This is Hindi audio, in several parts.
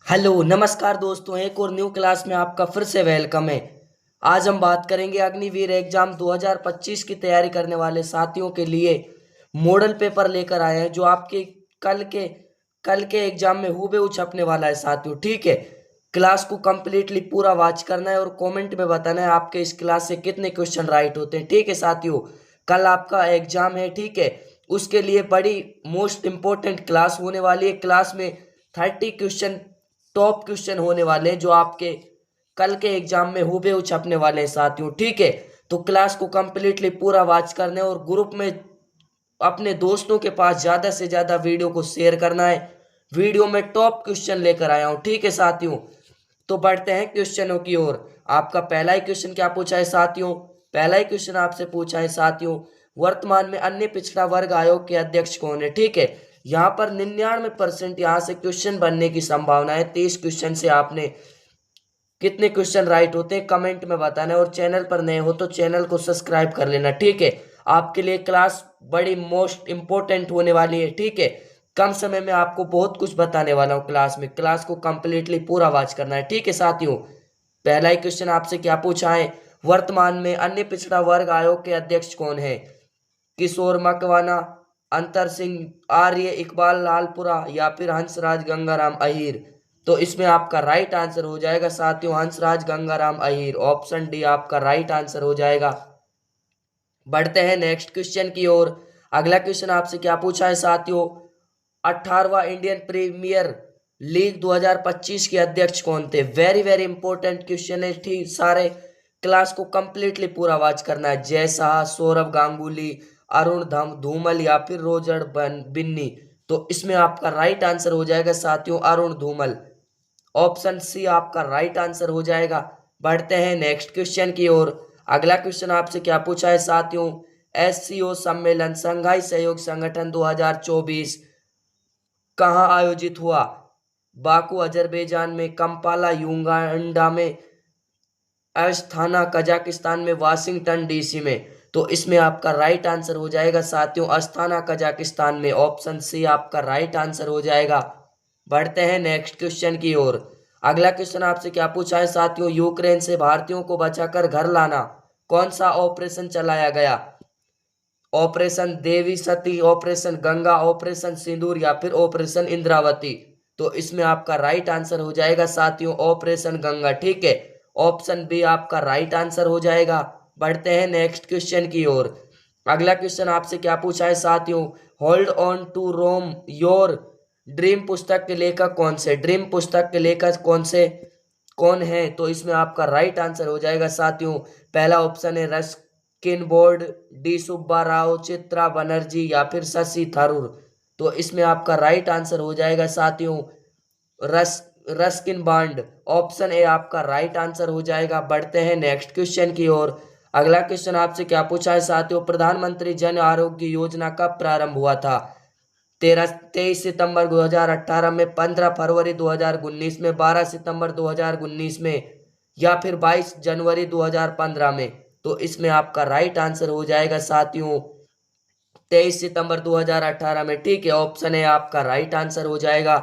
हेलो नमस्कार दोस्तों, एक और न्यू क्लास में आपका फिर से वेलकम है। आज हम बात करेंगे अग्निवीर एग्जाम 2025 की तैयारी करने वाले साथियों के लिए मॉडल पेपर लेकर आए हैं जो आपके कल के कल के एग्जाम में हूबहू छपने वाला है साथियों। ठीक है, क्लास को कंप्लीटली पूरा वॉच करना है और कमेंट में बताना है आपके इस क्लास से कितने क्वेश्चन राइट होते हैं। ठीक है साथियों, कल आपका एग्जाम है। ठीक है, उसके लिए बड़ी मोस्ट इम्पोर्टेंट क्लास होने वाली है। क्लास में 30 क्वेश्चन टॉप क्वेश्चन होने वाले हैं जो आपके कल के एग्जाम में हूबहू छपने वाले हैं साथियों। ठीक है, तो क्लास को कंप्लीटली पूरा वॉच करना है और ग्रुप में अपने दोस्तों के पास ज्यादा से ज्यादा वीडियो को शेयर करना है। वीडियो में टॉप क्वेश्चन लेकर आया हूं। ठीक है साथियों, तो बढ़ते हैं क्वेश्चनों की ओर। आपका पहला ही क्वेश्चन क्या पूछा है साथियों? पहला ही क्वेश्चन आपसे पूछा है साथियों, वर्तमान में अन्य पिछड़ा वर्ग आयोग के अध्यक्ष कौन है? ठीक है, यहाँ पर 99% यहाँ से क्वेश्चन बनने की संभावना है। 30 क्वेश्चन से आपने कितने क्वेश्चन राइट होते हैं कमेंट में बताना है और चैनल पर नए हो तो चैनल को सब्सक्राइब कर लेना। ठीक है, आपके लिए क्लास बड़ी मोस्ट इंपॉर्टेंट होने वाली है। ठीक है, कम समय में आपको बहुत कुछ बताने वाला हूँ क्लास में। क्लास को कंप्लीटली पूरा वॉच करना है। ठीक है साथियों, पहला ही क्वेश्चन आपसे क्या पूछा है, वर्तमान में अन्य पिछड़ा वर्ग आयोग के अध्यक्ष कौन है? किशोर मकवाना, अंतर सिंह आर्य, इकबाल लालपुरा या फिर हंसराज गंगाराम अहीर? तो इसमें आपका राइट आंसर हो जाएगा साथियों हंसराज गंगाराम अहीर। ऑप्शन डी आपका राइट आंसर हो जाएगा। बढ़ते हैं नेक्स्ट क्वेश्चन की ओर। अगला क्वेश्चन आपसे क्या पूछा है साथियों, 18वां इंडियन प्रीमियर लीग 2025 के अध्यक्ष कौन थे? वेरी वेरी इंपॉर्टेंट क्वेश्चन है। ठीक, सारे क्लास को कंप्लीटली पूरा वॉच करना है। जय शाह, सौरव गांगुली, अरुण धूमल या फिर रोजर बिन्नी? तो इसमें आपका राइट आंसर हो जाएगा साथियों अरुण धूमल। ऑप्शन सी आपका राइट आंसर हो जाएगा। बढ़ते हैं नेक्स्ट क्वेश्चन की ओर। अगला क्वेश्चन आपसे क्या पूछा है साथियों, एससीओ सम्मेलन संघाई सहयोग संगठन 2024 कहाँ आयोजित हुआ? बाकू अजरबैजान में, कंपाला युगांडा में, अस्थाना कजाकिस्तान में, वाशिंगटन डीसी में? तो इसमें आपका राइट आंसर हो जाएगा साथियों अस्थाना कजाकिस्तान में। ऑप्शन सी आपका राइट आंसर हो जाएगा। बढ़ते हैं नेक्स्ट क्वेश्चन की ओर। अगला क्वेश्चन आपसे क्या पूछा है साथियों, यूक्रेन से भारतीयों को बचाकर घर लाना कौन सा ऑपरेशन चलाया गया? ऑपरेशन देवी सती, ऑपरेशन गंगा, ऑपरेशन सिंदूर या फिर ऑपरेशन इंद्रावती? तो इसमें आपका राइट आंसर हो जाएगा साथियों ऑपरेशन गंगा। ठीक है, ऑप्शन बी आपका राइट आंसर हो जाएगा। बढ़ते हैं नेक्स्ट क्वेश्चन की ओर। अगला क्वेश्चन आपसे क्या पूछा है साथियों, hold on to roam your dream पुस्तक के लेखक कौन से? ड्रीम पुस्तक के लेखक कौन है? तो इसमें आपका राइट आंसर हो जाएगा साथियों, पहला ऑप्शन है Ruskin board, D Subba Rao, Chitra Banerjee या फिर शशि थरूर? तो इसमें आपका राइट आंसर हो जाएगा साथियों रस रस्किन बॉन्ड। ऑप्शन ए आपका राइट आंसर हो जाएगा। बढ़ते हैं नेक्स्ट क्वेश्चन की ओर। अगला क्वेश्चन आपसे क्या पूछा है साथियों, प्रधानमंत्री जन आरोग्य योजना कब प्रारंभ हुआ था? 23 सितंबर 2018 में, 15 फरवरी 2019 में, 12 सितंबर 2019 में या फिर 22 जनवरी 2015 में? तो इसमें आपका राइट आंसर हो जाएगा साथियों 23 सितंबर 2018 में। ठीक है, ऑप्शन है आपका राइट आंसर हो जाएगा।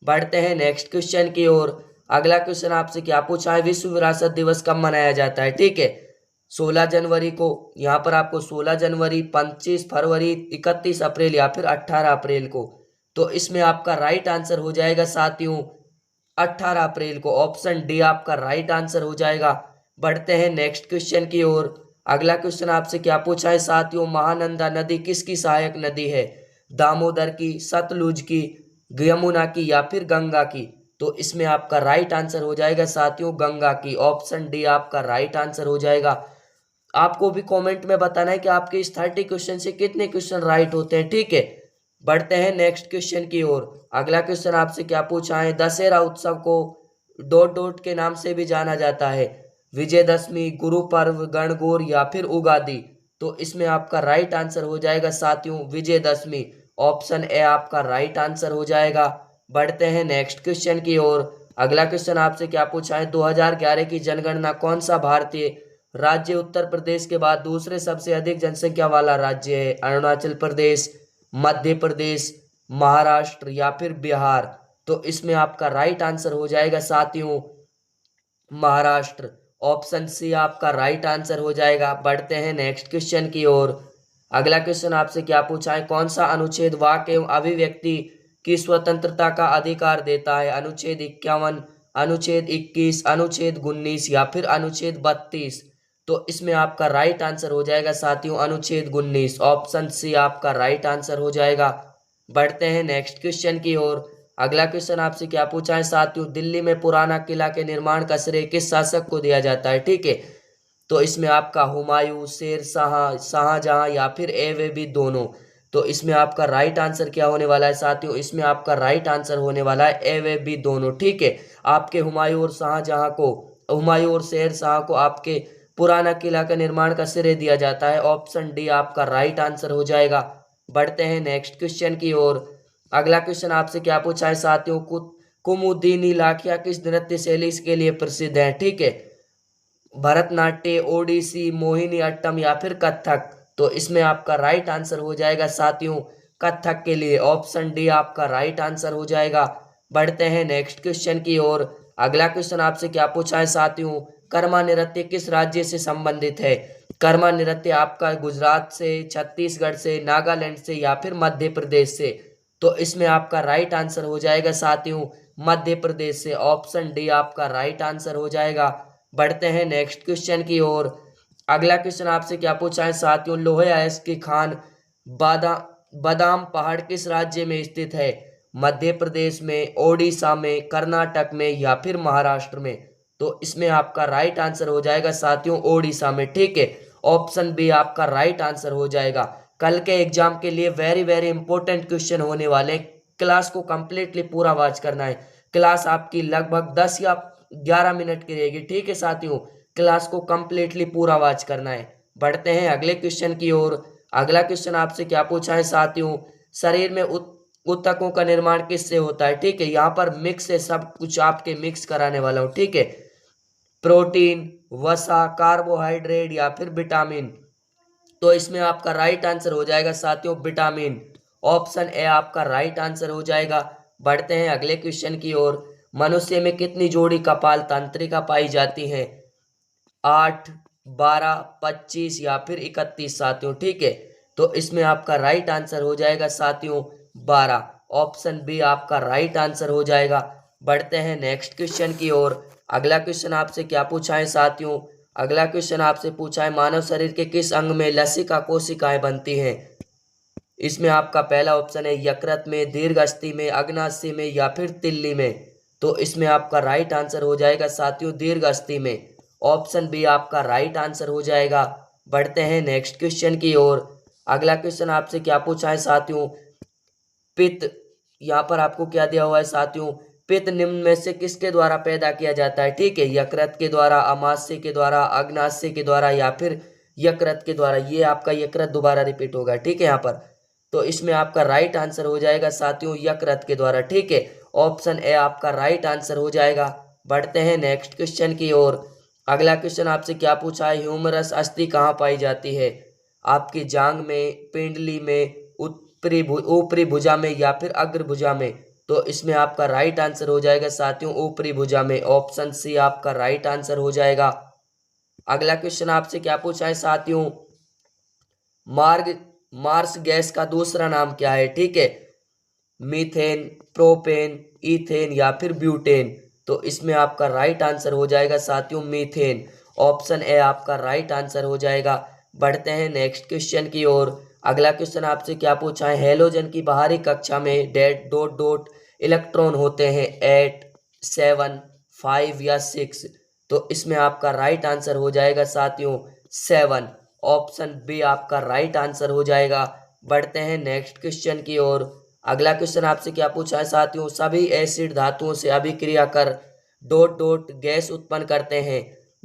बढ़ते हैं नेक्स्ट क्वेश्चन की ओर। अगला क्वेश्चन आपसे क्या पूछा है, विश्व विरासत दिवस कब मनाया जाता है? ठीक है, 16 जनवरी को, यहाँ पर आपको 16 जनवरी, 25 फरवरी, 31 अप्रैल या फिर 18 अप्रैल को? तो इसमें आपका राइट आंसर हो जाएगा साथियों 18 अप्रैल को। ऑप्शन डी आपका राइट आंसर हो जाएगा। बढ़ते हैं नेक्स्ट क्वेश्चन की ओर। अगला क्वेश्चन आपसे क्या पूछा है साथियों, महानंदा नदी किसकी सहायक नदी है? दामोदर की, सतलुज की, यमुना की या फिर गंगा की? तो इसमें आपका राइट आंसर हो जाएगा साथियों गंगा की। ऑप्शन डी आपका राइट आंसर हो जाएगा। आपको भी कमेंट में बताना है कि आपके इस 30 क्वेश्चन से कितने क्वेश्चन राइट होते हैं। ठीक है, बढ़ते हैं नेक्स्ट क्वेश्चन की ओर। अगला क्वेश्चन आपसे क्या पूछा है, दशहरा उत्सव को डॉट डॉट के नाम से भी जाना जाता है? विजयदशमी, गुरु पर्व, गणगौर या फिर उगादि? तो इसमें आपका राइट आंसर हो जाएगा साथियों विजयदशमी। ऑप्शन ए आपका राइट आंसर हो जाएगा। बढ़ते हैं नेक्स्ट क्वेश्चन की ओर। अगला क्वेश्चन आपसे क्या पूछा है, 2011 की जनगणना कौन सा भारतीय राज्य उत्तर प्रदेश के बाद दूसरे सबसे अधिक जनसंख्या वाला राज्य है? अरुणाचल प्रदेश, मध्य प्रदेश, महाराष्ट्र या फिर बिहार? तो इसमें आपका राइट आंसर हो जाएगा साथियों महाराष्ट्र। ऑप्शन सी आपका राइट आंसर हो जाएगा। बढ़ते हैं नेक्स्ट क्वेश्चन की ओर। अगला क्वेश्चन आपसे क्या पूछा है, कौन सा अनुच्छेद वाक एवं अभिव्यक्ति की स्वतंत्रता का अधिकार देता है? अनुच्छेद 51, अनुच्छेद 21, अनुच्छेद 19 या फिर अनुच्छेद 32? तो इसमें आपका राइट आंसर हो जाएगा साथियों अनुच्छेद 19। ऑप्शन सी आपका राइट आंसर हो जाएगा। बढ़ते हैं नेक्स्ट क्वेश्चन की ओर। अगला क्वेश्चन आपसे क्या पूछा है साथियों, दिल्ली में पुराना किला के निर्माण का श्रेय किस शासक को दिया जाता है? ठीक है, तो इसमें आपका हुमायूं, शेर शाह, शाहजहां या फिर ऐबक दोनों? तो इसमें आपका राइट आंसर क्या होने वाला है साथियों, इसमें आपका राइट आंसर होने वाला है ऐबक दोनों। ठीक है, आपके हुमायूं और शाहजहां को, हुमायूं और शेर शाह को आपके पुराना किला का निर्माण का श्रेय दिया जाता है। ऑप्शन डी आपका राइट आंसर हो जाएगा। बढ़ते हैं नेक्स्ट क्वेश्चन की ओर। अगला क्वेश्चन आपसे क्या पूछा है साथियों, कुमुदिनी लाखिया किस नृत्य शैली के लिए प्रसिद्ध है? ठीक है, भरतनाट्यम, ओडिसी, मोहिनी अट्टम या फिर कथक? तो इसमें आपका राइट आंसर हो जाएगा साथियों कथक के लिए। ऑप्शन डी आपका राइट आंसर हो जाएगा। बढ़ते हैं नेक्स्ट क्वेश्चन की ओर। अगला क्वेश्चन आपसे क्या पूछा है साथियों, कर्मा नृत्य किस राज्य से संबंधित है? कर्मा नृत्य आपका गुजरात से, छत्तीसगढ़ से, नागालैंड से या फिर मध्य प्रदेश से? तो इसमें आपका राइट आंसर हो जाएगा साथियों मध्य प्रदेश से। ऑप्शन डी आपका राइट आंसर हो जाएगा। बढ़ते हैं नेक्स्ट क्वेश्चन की ओर। अगला क्वेश्चन आपसे क्या पूछा है साथियों, लोहे अयस्क की खान बादाम पहाड़ किस राज्य में स्थित है? मध्य प्रदेश में, ओडिशा में, कर्नाटक में या फिर महाराष्ट्र में? तो इसमें आपका राइट आंसर हो जाएगा साथियों ओडिशा में। ठीक है, ऑप्शन बी आपका राइट आंसर हो जाएगा। कल के एग्जाम के लिए वेरी वेरी इंपॉर्टेंट क्वेश्चन होने वाले, क्लास को कंप्लीटली पूरा वॉच करना है। क्लास आपकी लगभग 10 या 11 मिनट की रहेगी। ठीक है साथियों, क्लास को कंप्लीटली पूरा वॉच करना है। बढ़ते हैं अगले क्वेश्चन की ओर। अगला क्वेश्चन आपसे क्या पूछा है साथियों, शरीर में ऊतकों का निर्माण किससे होता है? ठीक है, यहाँ पर मिक्स है, सब कुछ आपके मिक्स कराने वाला हूँ। ठीक है, प्रोटीन, वसा, कार्बोहाइड्रेट या फिर विटामिन? तो इसमें आपका राइट आंसर हो जाएगा साथियों विटामिन। ऑप्शन ए आपका राइट आंसर हो जाएगा। बढ़ते हैं अगले क्वेश्चन की ओर। मनुष्य में कितनी जोड़ी कपाल तंत्रिका पाई जाती हैं? 8, 12, 25 या फिर 31 साथियों? ठीक है, तो इसमें आपका राइट आंसर हो जाएगा साथियों 12। ऑप्शन बी आपका राइट आंसर हो जाएगा। बढ़ते हैं नेक्स्ट क्वेश्चन की ओर। अगला क्वेश्चन आपसे क्या पूछा है साथियों, अगला क्वेश्चन आपसे पूछा है मानव शरीर के किस अंग में लसिका कोशिकाएं बनती हैं? इसमें आपका पहला ऑप्शन है यकृत में, दीर्घअस्थि में, अग्नाशय में या फिर तिल्ली में? तो इसमें आपका राइट आंसर हो जाएगा साथियों दीर्घअस्थि में। ऑप्शन बी आपका राइट आंसर हो जाएगा। बढ़ते हैं नेक्स्ट क्वेश्चन की ओर। अगला क्वेश्चन आपसे क्या पूछा है साथियों, पित्त, यहाँ पर आपको क्या दिया हुआ है साथियों, पित्त निम्न में से किसके द्वारा पैदा किया जाता है? ठीक है, यकृत के द्वारा, अमाशय के द्वारा, अग्नाशय के द्वारा या फिर यकृत के द्वारा? ये आपका यकृत दोबारा रिपीट होगा। ठीक है, यहाँ पर तो इसमें आपका राइट आंसर हो जाएगा साथियों यकृत के द्वारा। ठीक है, ऑप्शन ए आपका राइट आंसर हो जाएगा। बढ़ते हैं नेक्स्ट क्वेश्चन की ओर। अगला क्वेश्चन आपसे क्या पूछा है, ह्यूमरस अस्थि कहाँ पाई जाती है? आपकी जांग में, पिंडली में, ऊपरी भुजा में या फिर अग्र भुजा में? तो इसमें आपका राइट आंसर हो जाएगा साथियों ऊपरी भुजा में। ऑप्शन सी आपका राइट आंसर हो जाएगा। अगला क्वेश्चन आपसे क्या पूछा है साथियों, मार्स गैस का दूसरा नाम क्या है? ठीक है, मीथेन, प्रोपेन, इथेन या फिर ब्यूटेन? तो इसमें आपका राइट आंसर हो जाएगा साथियों मीथेन। ऑप्शन ए आपका राइट आंसर हो जाएगा। बढ़ते हैं नेक्स्ट क्वेश्चन की ओर। अगला क्वेश्चन आपसे क्या पूछा है, हेलोजन की बाहरी कक्षा में डेट डॉट डॉट इलेक्ट्रॉन होते हैं 8, 7, 5 या 6? तो इसमें आपका राइट आंसर हो जाएगा साथियों 7। ऑप्शन बी आपका राइट आंसर हो जाएगा। बढ़ते हैं नेक्स्ट क्वेश्चन की ओर। अगला क्वेश्चन आपसे क्या पूछा है साथियों, सभी एसिड धातुओं से अभिक्रिया कर डॉट डॉट गैस उत्पन्न करते हैं,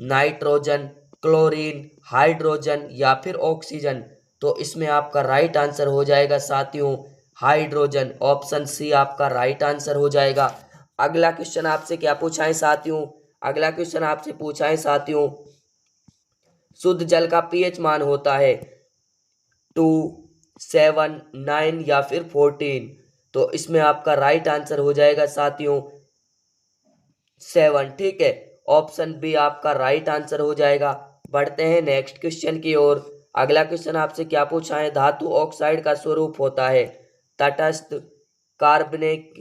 नाइट्रोजन, क्लोरीन, हाइड्रोजन या फिर ऑक्सीजन? तो इसमें आपका राइट आंसर हो जाएगा साथियों हाइड्रोजन। ऑप्शन सी आपका राइट आंसर हो जाएगा। अगला क्वेश्चन आपसे क्या पूछा है साथियों, अगला क्वेश्चन आपसे पूछा है साथियों, शुद्ध जल का पीएच मान होता है 2, 7, 9 या फिर 14? तो इसमें आपका राइट आंसर हो जाएगा साथियों 7। ठीक है, ऑप्शन बी आपका राइट आंसर हो जाएगा। बढ़ते हैं नेक्स्ट क्वेश्चन की ओर। अगला क्वेश्चन आपसे क्या पूछा है, धातु ऑक्साइड का स्वरूप होता है तटस्थ, कार्बनिक,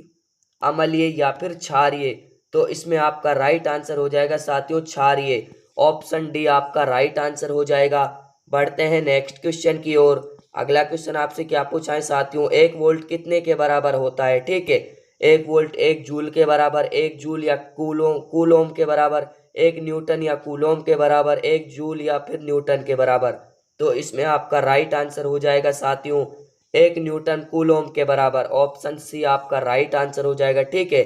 अम्लीय या फिर क्षारीय। तो इसमें आपका राइट आंसर हो जाएगा साथियों क्षारीय। ऑप्शन डी आपका राइट आंसर हो जाएगा। बढ़ते हैं नेक्स्ट क्वेश्चन की ओर। अगला क्वेश्चन आपसे क्या पूछा है साथियों, 1 वोल्ट कितने के बराबर होता है। ठीक है, 1 वोल्ट 1 जूल के बराबर, 1 जूल या कूलोम के बराबर, 1 न्यूटन या कूलोम के बराबर, 1 जूल या फिर न्यूटन के बराबर। तो इसमें आपका राइट आंसर हो जाएगा साथियों 1 न्यूटन कूलोम के बराबर। ऑप्शन सी आपका राइट आंसर हो जाएगा। ठीक है,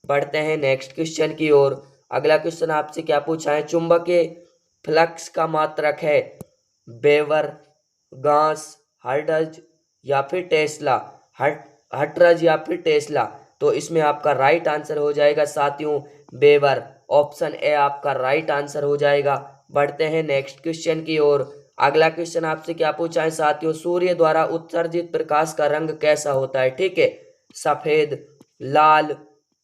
बढ़ते हैं नेक्स्ट क्वेश्चन की ओर। अगला क्वेश्चन आपसे क्या पूछा है, चुंबकीय फ्लक्स का मात्रक है वेबर, गास, हर्ट्ज या फिर टेस्ला। हर्ट्ज या फिर टेस्ला। तो इसमें आपका राइट आंसर हो जाएगा साथियों वेबर। ऑप्शन ए आपका राइट आंसर हो जाएगा। बढ़ते हैं नेक्स्ट क्वेश्चन की ओर। अगला क्वेश्चन आपसे क्या पूछा है साथियों, सूर्य द्वारा उत्सर्जित प्रकाश का रंग कैसा होता है। ठीक है, सफेद, लाल,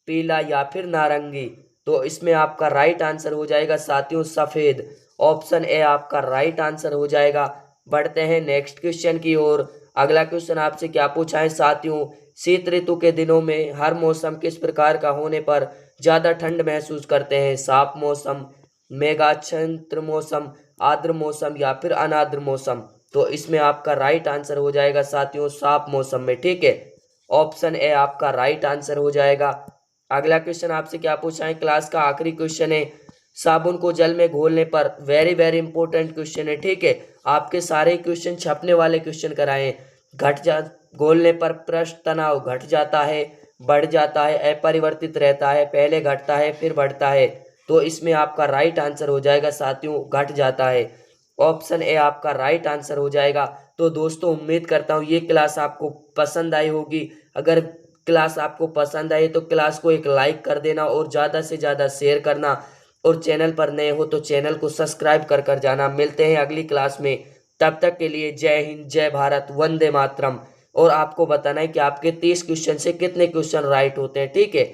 पीला या फिर नारंगी। तो इसमें आपका राइट आंसर हो जाएगा साथियों सफेद। ऑप्शन ए आपका राइट आंसर हो जाएगा। बढ़ते हैं नेक्स्ट क्वेश्चन की ओर। अगला क्वेश्चन आपसे क्या पूछा है साथियों, शीत ऋतु के दिनों में हर मौसम किस प्रकार का होने पर ज्यादा ठंड महसूस करते हैं, साफ मौसम, मेघाच्छादित मौसम, आर्द्र मौसम या फिर अनार्द्र मौसम। तो इसमें आपका राइट आंसर हो जाएगा साथियों साफ मौसम में। ठीक है, ऑप्शन ए आपका राइट आंसर हो जाएगा। अगला क्वेश्चन आपसे क्या पूछा है, क्लास का आखिरी क्वेश्चन है, साबुन को जल में घोलने पर, वेरी वेरी इंपॉर्टेंट क्वेश्चन है। ठीक है, आपके सारे क्वेश्चन छपने वाले क्वेश्चन कराए। घोलने पर पृष्ठ तनाव घट जाता है, बढ़ जाता है, अपरिवर्तित रहता है, पहले घटता है फिर बढ़ता है। तो इसमें आपका राइट आंसर हो जाएगा साथियों घट जाता है। ऑप्शन ए आपका राइट आंसर हो जाएगा। तो दोस्तों उम्मीद करता हूँ ये क्लास आपको पसंद आई होगी। अगर क्लास आपको पसंद आई तो क्लास को एक लाइक कर देना और ज़्यादा से ज़्यादा शेयर करना, और चैनल पर नए हो तो चैनल को सब्सक्राइब कर कर जाना। मिलते हैं अगली क्लास में, तब तक के लिए जय हिंद, जय भारत, वंदे मातरम। और आपको बताना है कि आपके 30 क्वेश्चन से कितने क्वेश्चन राइट होते हैं। ठीक है।